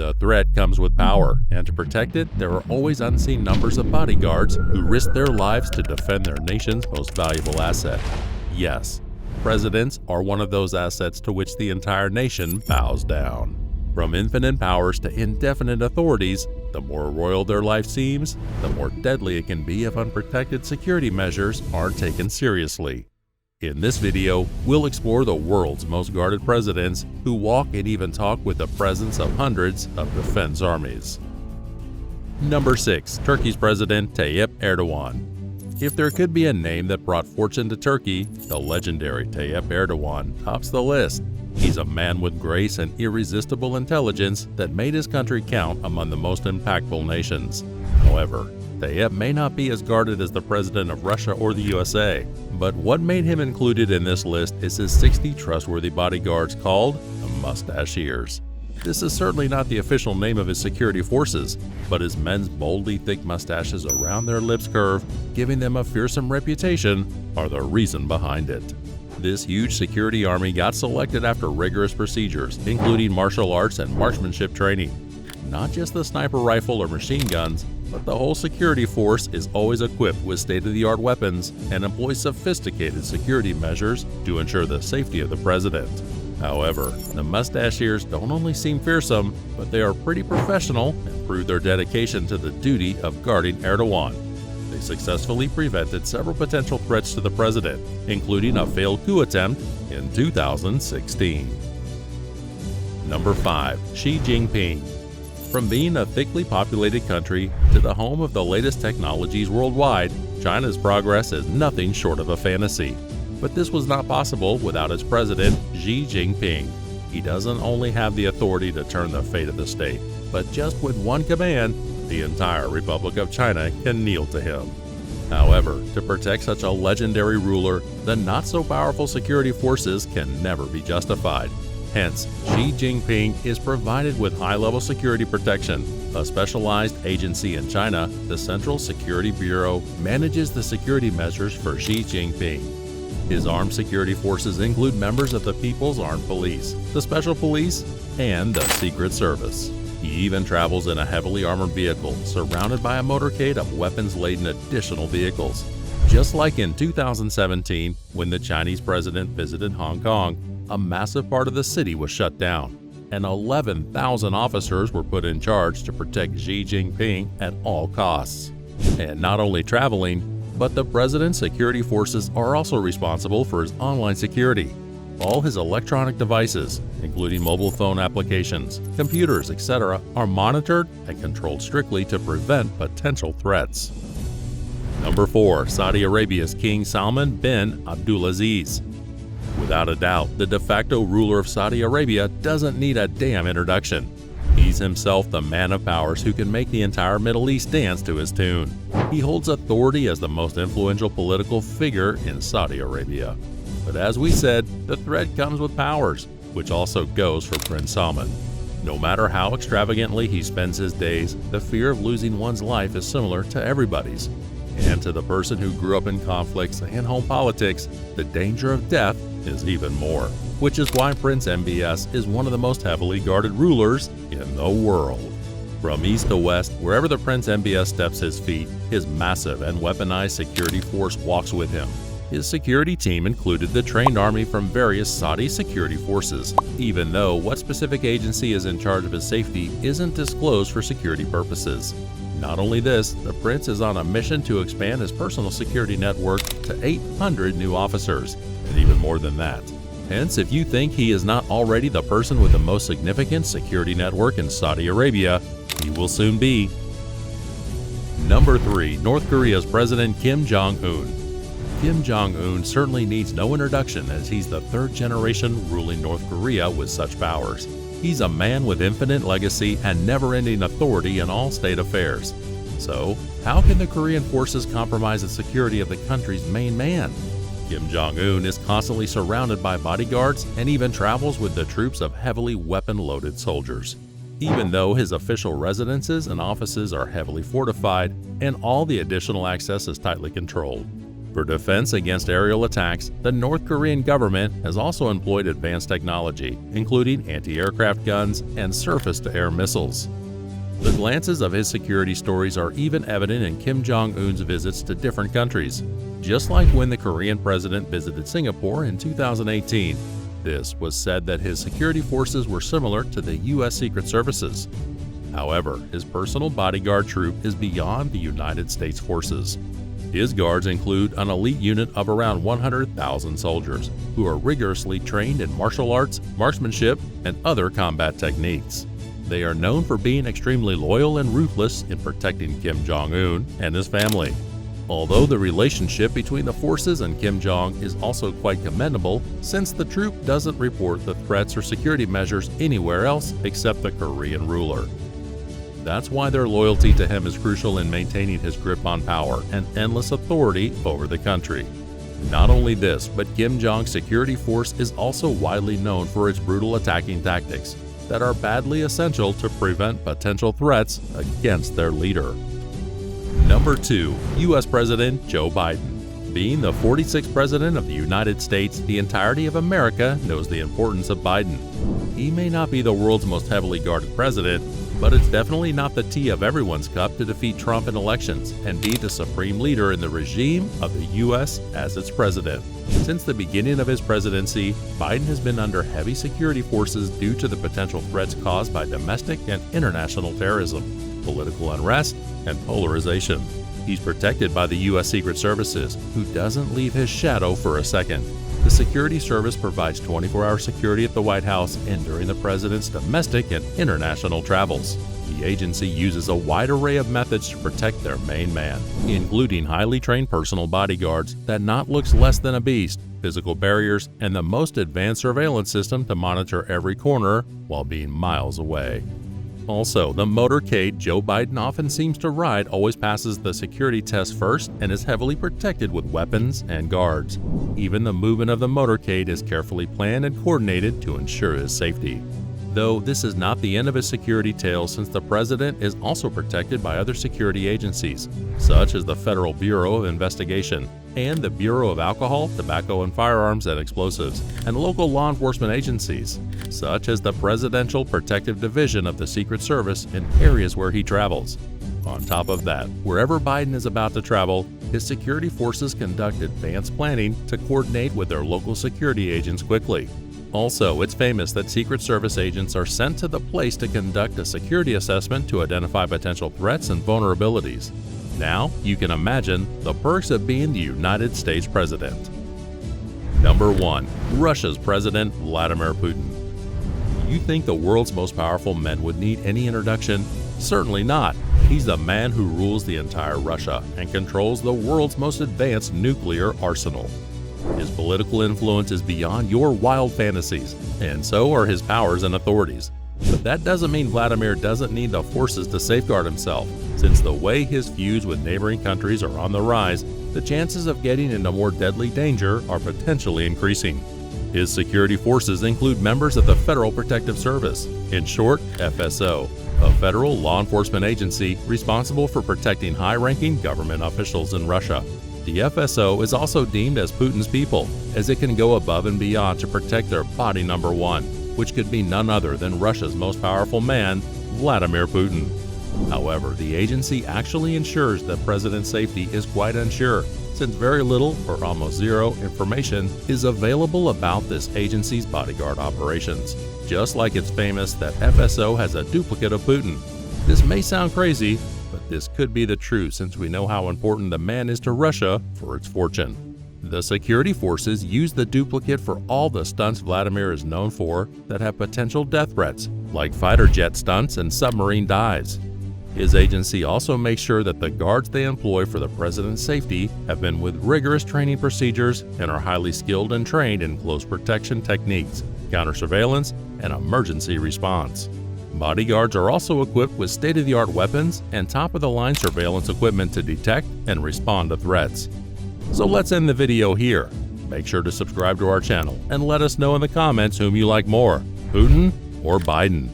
The threat comes with power, and to protect it, there are always unseen numbers of bodyguards who risk their lives to defend their nation's most valuable asset. Yes, presidents are one of those assets to which the entire nation bows down. From infinite powers to indefinite authorities, the more royal their life seems, the more deadly it can be if unprotected security measures aren't taken seriously. In this video, we'll explore the world's most guarded presidents who walk and even talk with the presence of hundreds of defense armies. Number 6. Turkey's President Tayyip Erdogan. If there could be a name that brought fortune to Turkey, the legendary Tayyip Erdogan tops the list. He's a man with grace and irresistible intelligence that made his country count among the most impactful nations. However, Tayyip may not be as guarded as the president of Russia or the USA, but what made him included in this list is his 60 trustworthy bodyguards called the Mustachiers. This is certainly not the official name of his security forces, but his men's boldly thick mustaches around their lips curve, giving them a fearsome reputation, are the reason behind it. This huge security army got selected after rigorous procedures, including martial arts and marksmanship training. Not just the sniper rifle or machine guns, but the whole security force is always equipped with state-of-the-art weapons and employs sophisticated security measures to ensure the safety of the president. However, the Mustachiers don't only seem fearsome, but they are pretty professional and prove their dedication to the duty of guarding Erdogan. They successfully prevented several potential threats to the president, including a failed coup attempt in 2016. Number 5. Xi Jinping. From being a thickly populated country to the home of the latest technologies worldwide, China's progress is nothing short of a fantasy. But this was not possible without its president, Xi Jinping. He doesn't only have the authority to turn the fate of the state, but just with one command, the entire Republic of China can kneel to him. However, to protect such a legendary ruler, the not-so-powerful security forces can never be justified. Hence, Xi Jinping is provided with high-level security protection. A specialized agency in China, the Central Security Bureau, manages the security measures for Xi Jinping. His armed security forces include members of the People's Armed Police, the Special Police, and the Secret Service. He even travels in a heavily armored vehicle, surrounded by a motorcade of weapons-laden additional vehicles. Just like in 2017, when the Chinese president visited Hong Kong, a massive part of the city was shut down, and 11,000 officers were put in charge to protect Xi Jinping at all costs. And not only traveling, but the president's security forces are also responsible for his online security. All his electronic devices, including mobile phone applications, computers, etc., are monitored and controlled strictly to prevent potential threats. Number 4. Saudi Arabia's King Salman bin Abdulaziz. Without a doubt, the de facto ruler of Saudi Arabia doesn't need a damn introduction. He's himself the man of powers who can make the entire Middle East dance to his tune. He holds authority as the most influential political figure in Saudi Arabia. But as we said, the threat comes with powers, which also goes for Prince Salman. No matter how extravagantly he spends his days, the fear of losing one's life is similar to everybody's. And to the person who grew up in conflicts and home politics, the danger of death is even more, which is why Prince MBS is one of the most heavily guarded rulers in the world. From east to west, wherever the Prince MBS steps his feet, his massive and weaponized security force walks with him. His security team included the trained army from various Saudi security forces, even though what specific agency is in charge of his safety isn't disclosed for security purposes. Not only this, the prince is on a mission to expand his personal security network to 800 new officers, and even more than that. Hence, if you think he is not already the person with the most significant security network in Saudi Arabia, he will soon be. Number 3. North Korea's President Kim Jong-un. Kim Jong-un certainly needs no introduction, as he's the third generation ruling North Korea with such powers. He's a man with infinite legacy and never-ending authority in all state affairs. So, how can the Korean forces compromise the security of the country's main man? Kim Jong-un is constantly surrounded by bodyguards and even travels with the troops of heavily weapon-loaded soldiers. Even though his official residences and offices are heavily fortified and all the additional access is tightly controlled. For defense against aerial attacks, the North Korean government has also employed advanced technology, including anti-aircraft guns and surface-to-air missiles. The glances of his security stories are even evident in Kim Jong-un's visits to different countries, just like when the Korean president visited Singapore in 2018. This was said that his security forces were similar to the U.S. Secret Service's. However, his personal bodyguard troop is beyond the United States forces. His guards include an elite unit of around 100,000 soldiers who are rigorously trained in martial arts, marksmanship, and other combat techniques. They are known for being extremely loyal and ruthless in protecting Kim Jong-un and his family. Although the relationship between the forces and Kim Jong is also quite commendable, since the troop doesn't report the threats or security measures anywhere else except the Korean ruler. That's why their loyalty to him is crucial in maintaining his grip on power and endless authority over the country. Not only this, but Kim Jong's security force is also widely known for its brutal attacking tactics that are badly essential to prevent potential threats against their leader. Number 2. U.S. President Joe Biden. Being the 46th President of the United States, the entirety of America knows the importance of Biden. He may not be the world's most heavily guarded president, but it's definitely not the tea of everyone's cup to defeat Trump in elections and be the supreme leader in the regime of the U.S. as its president. Since the beginning of his presidency, Biden has been under heavy security forces due to the potential threats caused by domestic and international terrorism, political unrest, and polarization. He's protected by the U.S. Secret Services, who doesn't leave his shadow for a second. The Security Service provides 24-hour security at the White House and during the president's domestic and international travels. The agency uses a wide array of methods to protect their main man, including highly trained personal bodyguards that not looks less than a beast, physical barriers, and the most advanced surveillance system to monitor every corner while being miles away. Also, the motorcade Joe Biden often seems to ride always passes the security test first and is heavily protected with weapons and guards. Even the movement of the motorcade is carefully planned and coordinated to ensure his safety. Though this is not the end of his security tale, since the president is also protected by other security agencies, such as the Federal Bureau of Investigation and the Bureau of Alcohol, Tobacco and Firearms and Explosives, and local law enforcement agencies, such as the Presidential Protective Division of the Secret Service in areas where he travels. On top of that, wherever Biden is about to travel, his security forces conduct advanced planning to coordinate with their local security agents quickly. Also, it's famous that Secret Service agents are sent to the place to conduct a security assessment to identify potential threats and vulnerabilities. Now, you can imagine the perks of being the United States president. Number 1. Russia's President Vladimir Putin. You think the world's most powerful men would need any introduction? Certainly not. He's the man who rules the entire Russia and controls the world's most advanced nuclear arsenal. His political influence is beyond your wild fantasies, and so are his powers and authorities. But that doesn't mean Vladimir doesn't need the forces to safeguard himself, since the way his feuds with neighboring countries are on the rise, the chances of getting into more deadly danger are potentially increasing. His security forces include members of the Federal Protective Service, in short, FSO, a federal law enforcement agency responsible for protecting high-ranking government officials in Russia. The FSO is also deemed as Putin's people, as it can go above and beyond to protect their body number 1, which could be none other than Russia's most powerful man, Vladimir Putin. However, the agency actually ensures that president's safety is quite unsure, since very little or almost zero information is available about this agency's bodyguard operations. Just like it's famous that FSO has a duplicate of Putin. This may sound crazy, but this could be the truth since we know how important the man is to Russia for its fortune. The security forces use the duplicate for all the stunts Vladimir is known for that have potential death threats, like fighter jet stunts and submarine dives. His agency also makes sure that the guards they employ for the president's safety have been with rigorous training procedures and are highly skilled and trained in close protection techniques, counter-surveillance, and emergency response. Bodyguards are also equipped with state-of-the-art weapons and top-of-the-line surveillance equipment to detect and respond to threats. So let's end the video here. Make sure to subscribe to our channel and let us know in the comments whom you like more, Putin or Biden.